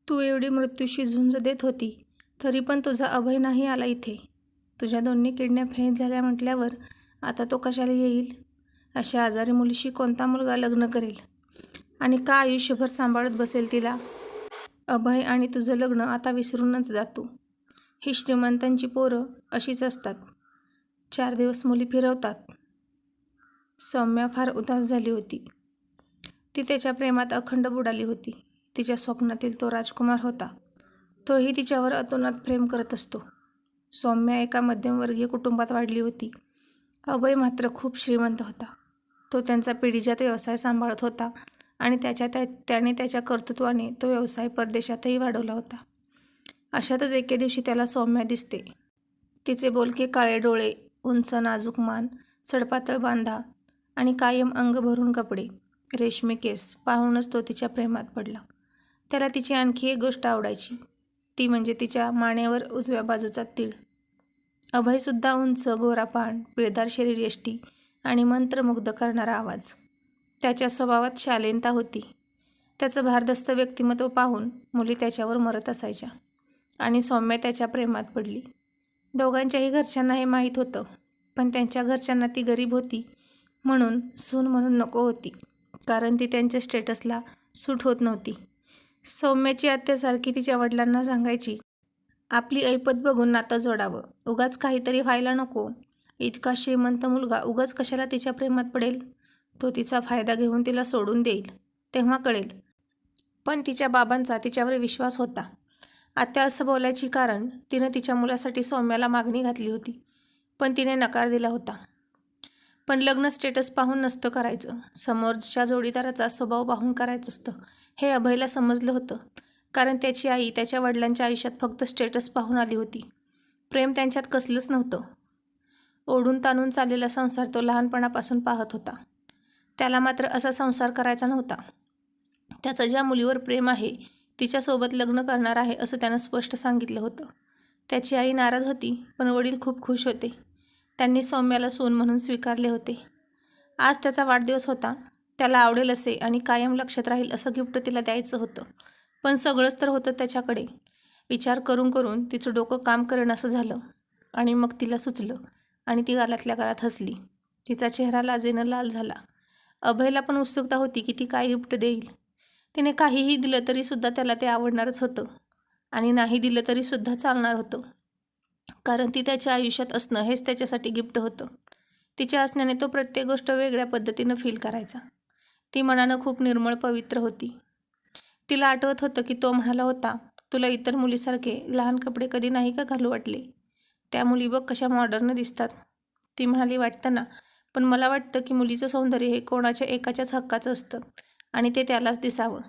तू एवढी मृत्यूशी झुंज देत होती तरी पण तुझा अभय नाही आला इथे. तुझ्या दोन्ही किडन्या फेल झाल्या म्हटल्यावर आता तो कशाला येईल? अशा आजारी मुलीशी कोणता मुलगा लग्न करेल आणि का आयुष्यभर सांभाळत बसेल तिला? अभय आणि तुझं लग्न आता विसरूनच जा तू. ही श्रीमंतांची पोरं अशीच असतात. 4 दिवस मुली फिरवतात. सौम्या फार उदास झाली होती. ती त्याच्या प्रेमात अखंड बुडाली होती. तिच्या स्वप्नातील तो राजकुमार होता. तोही तिच्यावर अतोनात प्रेम करत असतो. सौम्या एका मध्यमवर्गीय कुटुंबात वाढली होती. अभय मात्र खूप श्रीमंत होता. तो त्यांचा पिढीजात व्यवसाय सांभाळत होता आणि त्याने त्याच्या कर्तृत्वाने तो व्यवसाय परदेशातही वाढवला होता. अशातच एके दिवशी त्याला सौम्या दिसते. तिचे बोलके काळे डोळे, उंच नाजूक मान, सडपातळ बांधा आणि कायम अंग भरून कपडे, रेशमी केस पाहूनच तो तिच्या प्रेमात पडला. त्याला तिची आणखी एक गोष्ट आवडायची, ती म्हणजे तिच्या मानेवर उजव्या बाजूचा तीळ. अभयसुद्धा उंच, गोरापान, पिळदार शरीरयष्टी आणि मंत्रमुग्ध करणारा आवाज. त्याच्या स्वभावात शालीनता होती. त्याचं भारदस्त व्यक्तिमत्व पाहून मुली त्याच्यावर मरत असायच्या आणि सौम्या त्याच्या प्रेमात पडली. दोघांच्याही घरच्यांना हे माहीत होतं, पण त्यांच्या घरच्यांना ती गरीब होती म्हणून सून म्हणून नको होती, कारण ती त्यांच्या स्टेटसला सूट होत नव्हती. सौम्याची आत्या सारखी तिच्या वडिलांना सांगायची, आपली ऐपत बघून नातं जोडावं, उगाच काहीतरी व्हायला नको. इतका श्रीमंत मुलगा उगाच कशाला तिच्या प्रेमात पडेल? तो तिचा फायदा घेऊन तिला सोडून देईल, तेव्हा कळेल. पण तिच्या बाबांचा तिच्यावर विश्वास होता. आत्या असं बोलायची कारण तिनं तिच्या मुलासाठी सौम्याला मागणी घातली होती, पण तिने नकार दिला होता. पण लग्न स्टेटस पाहून नसतं करायचं, समोरच्या जोडीदाराचा स्वभाव पाहून करायचं असतं, हे अभयला समजलं होतं. कारण त्याची आई त्याच्या वडिलांच्या आयुष्यात फक्त स्टेटस पाहून आली होती. प्रेम त्यांच्यात कसलंच नव्हतं. ओढून ताणून चाललेला संसार तो लहानपणापासून पाहत होता. त्याला मात्र असा संसार करायचा नव्हता. त्याचं ज्या मुलीवर प्रेम आहे तिच्यासोबत लग्न करणार आहे असं त्यानं स्पष्ट सांगितलं होतं. त्याची आई नाराज होती, पण वडील खूप खुश होते. त्यांनी सौम्याला सून म्हणून स्वीकारले होते. आज त्याचा वाढदिवस होता. त्याला आवडेल असे आणि कायम लक्षात राहील असं गिफ्ट तिला द्यायचं होतं. पण सगळंच तर होतं त्याच्याकडे. विचार करून करून तिचं डोकं काम करेनासं झालं आणि मग तिला सुचलं आणि ती गालातल्या गालात हसली. तिचा चेहरा लाजेनं लाल झाला. अभयला पण उत्सुकता होती की ती काय गिफ्ट देईल. तिने काहीही दिलं तरीसुद्धा त्याला ते आवडणारच होतं आणि नाही दिलं तरीसुद्धा चालणार होतं, कारण ती त्याच्या आयुष्यात असणं हेच त्याच्यासाठी गिफ्ट होतं. तिच्या असण्याने तो प्रत्येक गोष्ट वेगळ्या पद्धतीनं फील करायचा. ती मनानं खूप निर्मळ पवित्र होती. तिला आठवत होतं की तो म्हणाला होता, तुला इतर मुलीसारखे लहान कपडे कधी नाही का घालू वाटले? त्या मुली बघ कशा मॉडर्न दिसतात. ती म्हणाली, वाटतं ना, पण मला वाटतं की मुलीचं सौंदर्य हे कोणाच्या एकाच्याच हक्काचं असतं आणि ते त्यालाच दिसावं.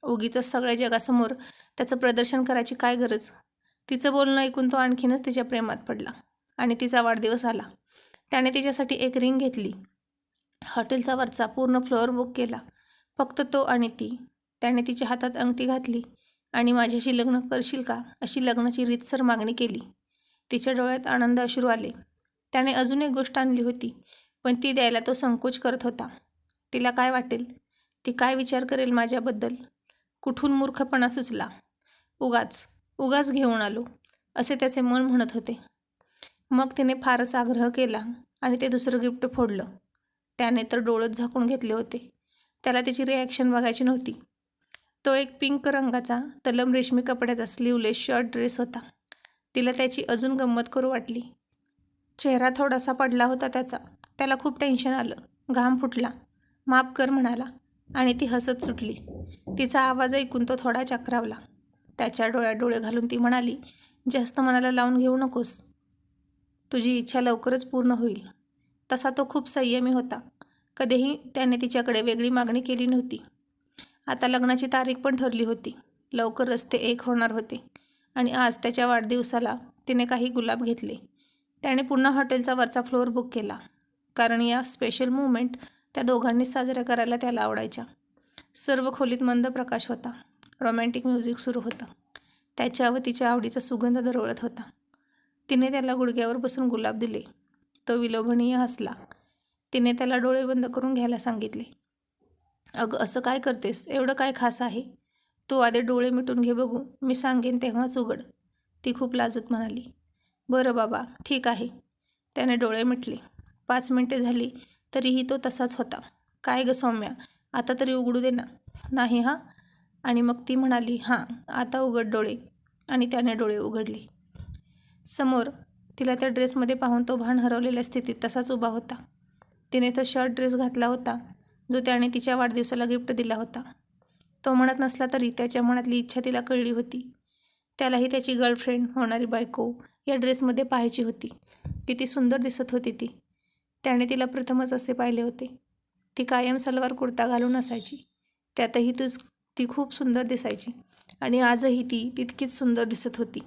उगीचच सगळ्या जगासमोर त्याचं प्रदर्शन करायची काय गरज? तिचं बोलणं ऐकून तो आणखीनच तिच्या प्रेमात पडला आणि तिचा वाढदिवस आला. त्याने तिच्यासाठी एक रिंग घेतली. हॉटेलचा वरचा पूर्ण फ्लोअर बुक केला. फक्त तो आणि ती. त्याने तिच्या हातात अंगठी घातली आणि माझ्याशी लग्न करशील का अशी लग्नाची रीतसर मागणी केली. तिच्या डोळ्यात आनंद अश्रू आले. त्याने अजून एक गोष्ट आणली होती, पण ती द्यायला तो संकोच करत होता. तिला काय वाटेल? ती काय विचार करेल माझ्याबद्दल? कुठून मूर्खपणा सुचला? उगाच घेऊन आलो असे त्याचे मन म्हणत होते. मग तिने फारच आग्रह केला आणि ते दुसरं गिफ्ट फोडलं. त्याने तर डोळंच झाकून घेतले होते. त्याला तिची रिॲक्शन बघायची नव्हती. तो एक पिंक रंगाचा तलम रेशमी कपड्याचा स्लीवलेस शॉर्ट ड्रेस होता. तिला त्याची अजून गंमत करू वाटली. चेहरा थोडासा पडला होता त्याचा. त्याला खूप टेन्शन आलं. घाम फुटला. माफ कर म्हणाला आणि ती हसत सुटली. तिचा आवाज ऐकून तो थोडा चक्रावला. त्याच्या डोळ्यात डोळे घालून ती म्हणाली, जास्त मनाला लावून घेऊ नकोस. तुझी इच्छा लवकरच पूर्ण होईल. तसा तो खूप संयमी होता. कधीही त्याने तिच्याकडे वेगळी मागणी केली नव्हती. आता लग्नाची तारीख पण ठरली होती. लवकरच ते एक होणार होते आणि आज त्याच्या वाढदिवसाला तिने काही गुलाब घेतले. त्याने पुन्हा हॉटेलचा वरचा फ्लोअर बुक केला, कारण या स्पेशल मुवमेंट त्या दोघांनीच साजऱ्या करायला त्याला आवडायच्या. सर्व खोलीत मंद प्रकाश होता. रोमॅन्टिक म्युझिक सुरू होतं. त्याच्या व तिच्या आवडीचा सुगंध दरवळत होता. तिने त्याला गुडघ्यावर बसून गुलाब दिले. तो विलोभनीय हसला. तिने त्याला डोळे बंद करून घ्यायला सांगितले. अगं असं काय करतेस? एवढं काय खास आहे? तू आधी डोळे मिटून घे बघू, मी सांगेन तेव्हाच उघड, ती खूप लाजत म्हणाली. बरं बाबा, ठीक आहे. त्याने डोळे मिटले. 5 मिनिटे झाली तरीही तो तसाच होता. काय ग सौम्या, आता तरी उघडू दे ना. नाही हां. आणि मग ती म्हणाली, हां आता उघड डोळे. आणि त्याने डोळे उघडले. समोर तिला त्या ड्रेसमध्ये पाहून तो भान हरवलेल्या स्थितीत तसाच उभा होता. तिने तो शर्ट ड्रेस घातला होता जो त्याने तिच्या वाढदिवसाला गिफ्ट दिला होता. तो म्हणत नसला तरी त्याच्या मनातली इच्छा तिला कळली होती. त्यालाही त्याची गर्लफ्रेंड, होणारी बायको या ड्रेसमध्ये पाहायची होती. किती सुंदर दिसत होती ती. त्याने तिला प्रथमच असे पाहिले होते. ती कायम सलवार कुर्ता घालून असायची. त्यातही ती खूप सुंदर दिसायची आणि आजही ती तितकीच सुंदर दिसत होती.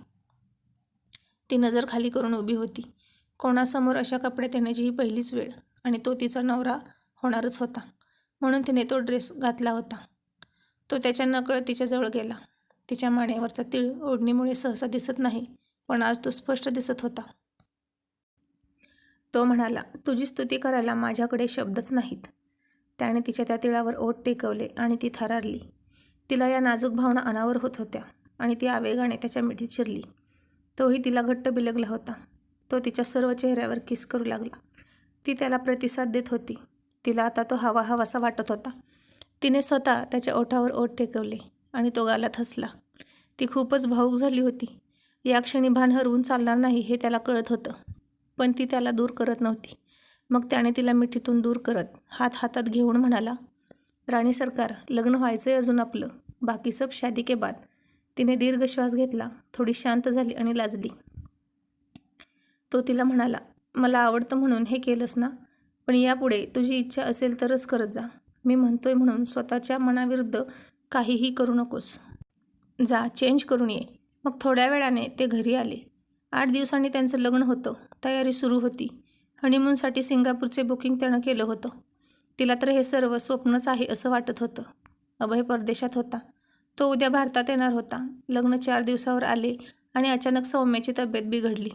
ती नजर खाली करून उभी होती. कोणासमोर अशा कपड्यात येण्याची ही पहिलीच वेळ आणि तो तिचा नवरा होणारच होता म्हणून तिने तो ड्रेस घातला होता. तो त्याच्या नकळत तिच्याजवळ गेला. तिच्या मानेवरचा तीळ ओढणीमुळे सहसा दिसत नाही, पण आज तो स्पष्ट दिसत होता. तो म्हणाला, तुझी स्तुती करायला माझ्याकडे शब्दच नाहीत. त्याने तिच्या त्या तिळावर ओठ टेकवले आणि ती थरारली. तिला या नाजूक भावना अनावर होत होत्या आणि ती आवेगाने त्याच्या मिठीत शिरली. तोही तिला घट्ट बिलगला होता. तो तिच्या सर्व चेहऱ्यावर किस करू लागला. ती त्याला प्रतिसाद देत होती. तिला आता तो हवाहवासा वाटत होता. तिने स्वतः त्याच्या ओठावर ओठ टेकवले आणि तो गालात हसला. ती खूपच भावूक झाली होती. या क्षणी भान हरवून चालणार नाही हे त्याला कळत होतं, पण ती त्याला दूर करत नव्हती. मग त्याने तिला मिठीतून दूर करत हात हातात घेऊन म्हणाला, राणी सरकार, लग्न व्हायचंय अजून आपलं, बाकी सब शादी के बाद. तिने दीर्घ श्वास घेतला, थोडी शांत झाली आणि लाजली. तो तिला म्हणाला, मला आवडतं म्हणून हे केलंस ना, पण यापुढे तुझी इच्छा असेल तरच करत जा. मी म्हणतोय म्हणून स्वतःच्या मनाविरुद्ध काहीही करू नकोस. जा, चेंज करून ये. मग थोड्या वेळाने ते घरी आले. 8 दिवसांनी त्यांचं लग्न होतं. तयारी सुरू होती. हनीमूनसाठी सिंगापूरचे बुकिंग त्यानं केलं होतं. तिला तर हे सर्व स्वप्नच आहे असं वाटत होतं. अभय परदेशात होता. तो उद्या भारतात येणार होता. लग्न 4 दिवसावर आले आणि अचानक सौम्याची तब्येत बिघडली.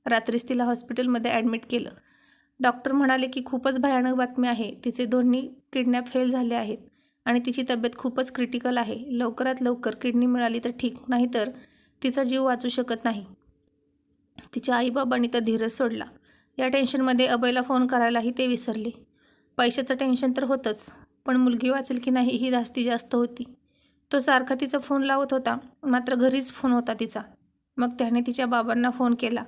रात्रीच तिला हॉस्पिटलमध्ये ॲडमिट केलं. डॉक्टर म्हणाले की खूपच भयानक बातमी आहे. तिचे दोन्ही किडन्या फेल झाले आहेत आणि तिची तब्येत खूपच क्रिटिकल आहे. लवकरात लवकर किडनी मिळाली तर ठीक, नाहीतर तिचा जीव वाचू शकत नाही. तिच्या आईबाबांनी तर धीरच सोडला. या टेन्शनमध्ये अभयला फोन करायलाही ते विसरले. पैशाचं टेन्शन तर होतंच, पण मुलगी वाचेल की नाही ही धास्ती जास्त होती. तो सारखा तिचा फोन लावत होता, मात्र घरीच फोन होता तिचा. मग त्याने तिच्या बाबांना फोन केला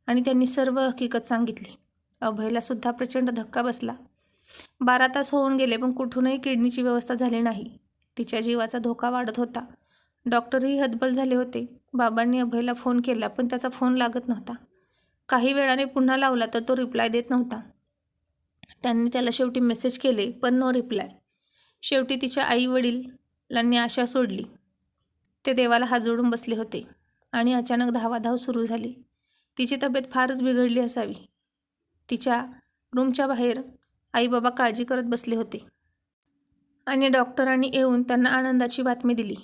आणि त्यांनी सर्व हकीकत सांगितली. अभयला सुद्धा प्रचंड धक्का बसला. 12 तास होऊन गेले पण कुठूनही किडनीची व्यवस्था झाली नाही. तिच्या जीवाचा धोका वाढत होता. डॉक्टरही हतबल झाले होते. बाबांनी अभयला फोन केला पण त्याचा फोन लागत नव्हता. काही वेळाने पुन्हा लावला तर तो रिप्लाय देत नव्हता. त्यांनी त्याला शेवटी मेसेज केले पण नो रिप्लाय. शेवटी तिच्या आई वडिलांनी आशा सोडली. ते देवाला हात जोडून बसले होते आणि अचानक धावाधाव सुरू झाली. तिची तब्येत फारच बिघडली असावी. तिच्या रूमच्या बाहेर आईबाबा काळजी करत बसले होते आणि डॉक्टरांनी येऊन त्यांना आनंदाची बातमी दिली.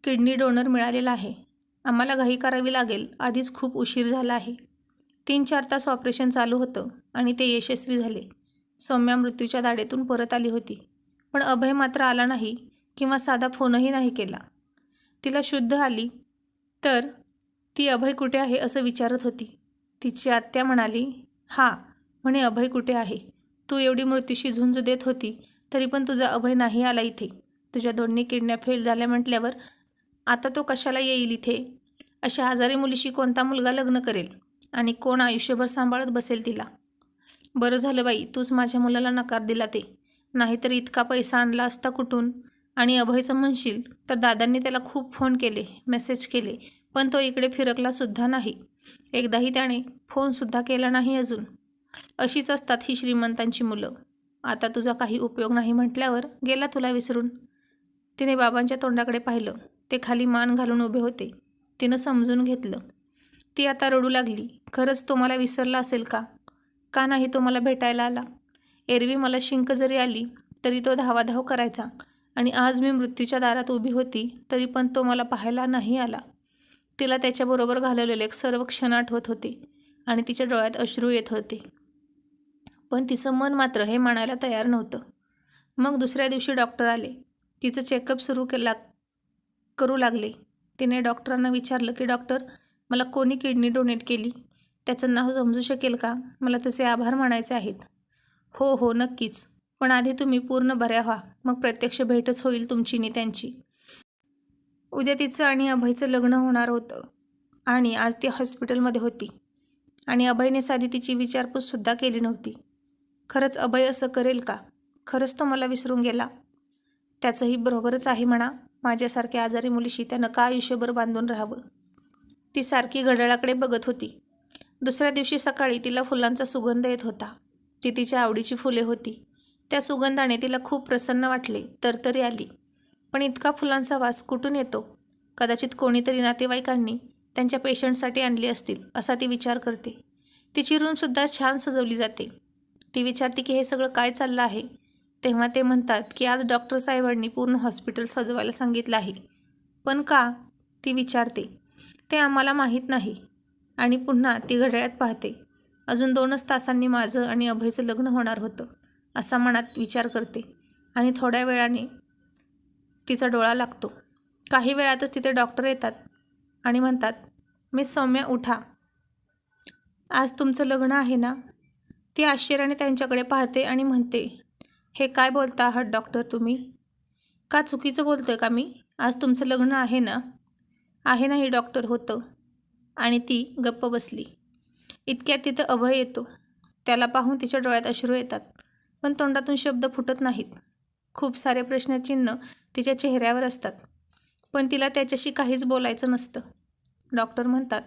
किडनी डोनर मिळालेला आहे. आम्हाला घाई करावी लागेल, आधीच खूप उशीर झाला आहे. 3-4 तास ऑपरेशन चालू होतं आणि ते यशस्वी झाले. सौम्या मृत्यूच्या दाढेतून परत आली होती, पण अभय मात्र आला नाही किंवा साधा फोनही नाही केला. तिला शुद्ध आली तर ती अभय कुठे आहे असं विचारत होती. तिची आत्या म्हणाली, हा म्हणे अभय कुठे आहे. तू एवढी मृत्यूशी झुंज देत होती तरी पण तुझा अभय नाही आला इथे. तुझ्या दोन्ही किडन्या फेल झाल्या म्हटल्यावर आता तो कशाला येईल इथे. अशा आजारी मुलीशी कोणता मुलगा लग्न करेल आणि कोण आयुष्यभर सांभाळत बसेल तिला. बरं झालं बाई तूच माझ्या मुलाला नकार दिला ते, नाहीतर इतका पैसा आणला असता कुठून. आणि अभयचं म्हणशील तर दादांनी त्याला खूप फोन केले, मेसेज केले, पण तो इकडे फिरकला सुद्धा नाही. एकदाही त्याने फोनसुद्धा केला नाही अजून. अशीच असतात ही श्रीमंतांची मुलं. आता तुझा काही उपयोग नाही म्हटल्यावर गेला तुला विसरून. तिने बाबांच्या तोंडाकडे पाहिलं. ते खाली मान घालून उभे होते. तिनं समजून घेतलं. ती आता रडू लागली. खरंच तो मला विसरला असेल का? का नाही तो मला भेटायला आला? एरवी मला शिंक जरी आली तरी तो धावाधाव करायचा आणि आज मी मृत्यूच्या दारात उभी होती तरी पण तो मला पाहायला नाही आला. तिला त्याच्याबरोबर घालवलेले सर्व क्षण आठवत होते आणि तिच्या डोळ्यात अश्रू येत होते. पण तिचं मन मात्र हे मानायला तयार नव्हतं. मग दुसऱ्या दिवशी डॉक्टर आले. तिचं चेकअप सुरू केला. करू लागले. तिने डॉक्टरांना विचारलं की डॉक्टर, मला कोणी किडनी डोनेट केली त्याचं नाव समजू शकेल का? मला तसे आभार मानायचे आहेत. हो हो नक्कीच, पण आधी तुम्ही पूर्ण बऱ्या व्हा, मग प्रत्यक्ष भेटच होईल तुमची नि त्यांची. उद्या तिचं आणि अभयचं लग्न होणार होतं आणि आज ती हॉस्पिटलमध्ये होती आणि अभयने साधी तिची विचारपूससुद्धा केली नव्हती. खरंच अभय असं करेल का? खरंच तो मला विसरून गेला? त्याचंही बरोबरच आहे म्हणा. माझ्यासारख्या आजारी मुलीशी त्यानं का आयुष्यभर बांधून राहावं? ती सारखी घड्याळाकडे बघत होती. दुसऱ्या दिवशी सकाळी तिला फुलांचा सुगंध येत होता. ती तिच्या आवडीची फुले होती. त्या सुगंधाने तिला खूप प्रसन्न वाटले, तरतरी आली. पण इतका फुलांचा वास कुठून येतो? कदाचित कोणीतरी नातेवाईकांनी त्यांच्या पेशंटसाठी आणली असतील असा ती विचार करते. तिची रूमसुद्धा छान सजवली जाते. ती विचारते की हे सगळं काय चाललं आहे? तेव्हा ते म्हणतात की आज डॉक्टर साहेबांनी पूर्ण हॉस्पिटल सजवायला सांगितलं आहे. पण का? ती विचारते. ते आम्हाला माहीत नाही. आणि पुन्हा ती घड्याळात पाहते. अजून 2च तासांनी माझं आणि अभयचं लग्न होणार होतं असा मनात विचार करते. आणि थोड्या वेळाने तिचा डोळा लागतो. काही वेळातच तिथे डॉक्टर येतात आणि म्हणतात, मिस सौम्या उठा, आज तुमचं लग्न आहे ना? ती आश्चर्याने त्यांच्याकडे पाहते आणि म्हणते, हे काय बोलता आहात डॉक्टर तुम्ही? का चुकीचं बोलतोय का मी? आज तुमचं लग्न आहे ना? आहे नाही डॉक्टर, होतं. आणि ती गप्प बसली. इतक्यात तिथं अभय येतो. त्याला पाहून तिच्या डोळ्यात अश्रू येतात, पण तोंडातून शब्द फुटत नाहीत. खूप सारे प्रश्नचिन्ह तिच्या चेहऱ्यावर असतात, पण तिला त्याच्याशी काहीच बोलायचं नसतं. डॉक्टर म्हणतात,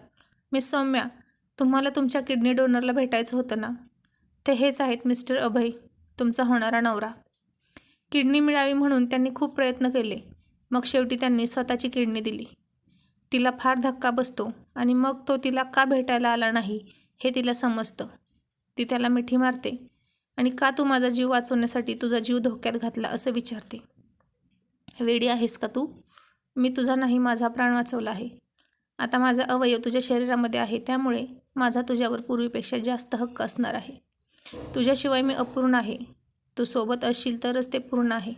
मिस सौम्या, तुम्हाला तुमच्या किडनी डोनरला भेटायचं होतं ना? ते हेच आहेत मिस्टर अभय, तुमचा होणारा नवरा. किडनी मिळावी म्हणून त्यांनी खूप प्रयत्न केले, मग शेवटी त्यांनी स्वतःची किडनी दिली. तिला फार धक्का बसतो आणि मग तो तिला का भेटायला आला नाही हे तिला समजतं. ती त्याला मिठी मारते आणि का तू माझा जीव वाचवण्यासाठी तुझा जीव धोक्यात घातला असं विचारते. वेडी आहेस का तू? मी तुझा नाही, माझा प्राण वाचवला आहे. आता माझा अवयव तुझ्या शरीरामध्ये आहे, त्यामुळे माझा तुझ्यावर पूर्वीपेक्षा जास्त हक्क असणार आहे. तुझ्याशिवाय मी अपूर्ण आहे. तू सोबत असशील तरच ते पूर्ण आहे.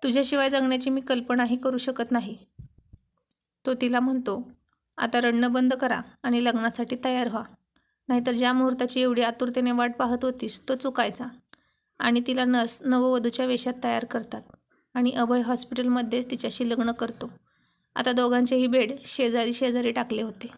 तुझ्याशिवाय जगण्याची मी कल्पनाही करू शकत नाही. तो तिला म्हणतो, आता रडणं बंद करा आणि लग्नासाठी तयार व्हा, नाहीतर ज्या मुहूर्ताची एवढी आतुरतेने वाट पाहत होतीस तो चुकायचा. आणि तिला नववधूच्या वेशात तयार करतात आणि अभय हॉस्पिटलमध्येच तिच्याशी लग्न करतो. आता दोघांचेही बेड शेजारी शेजारी टाकले होते.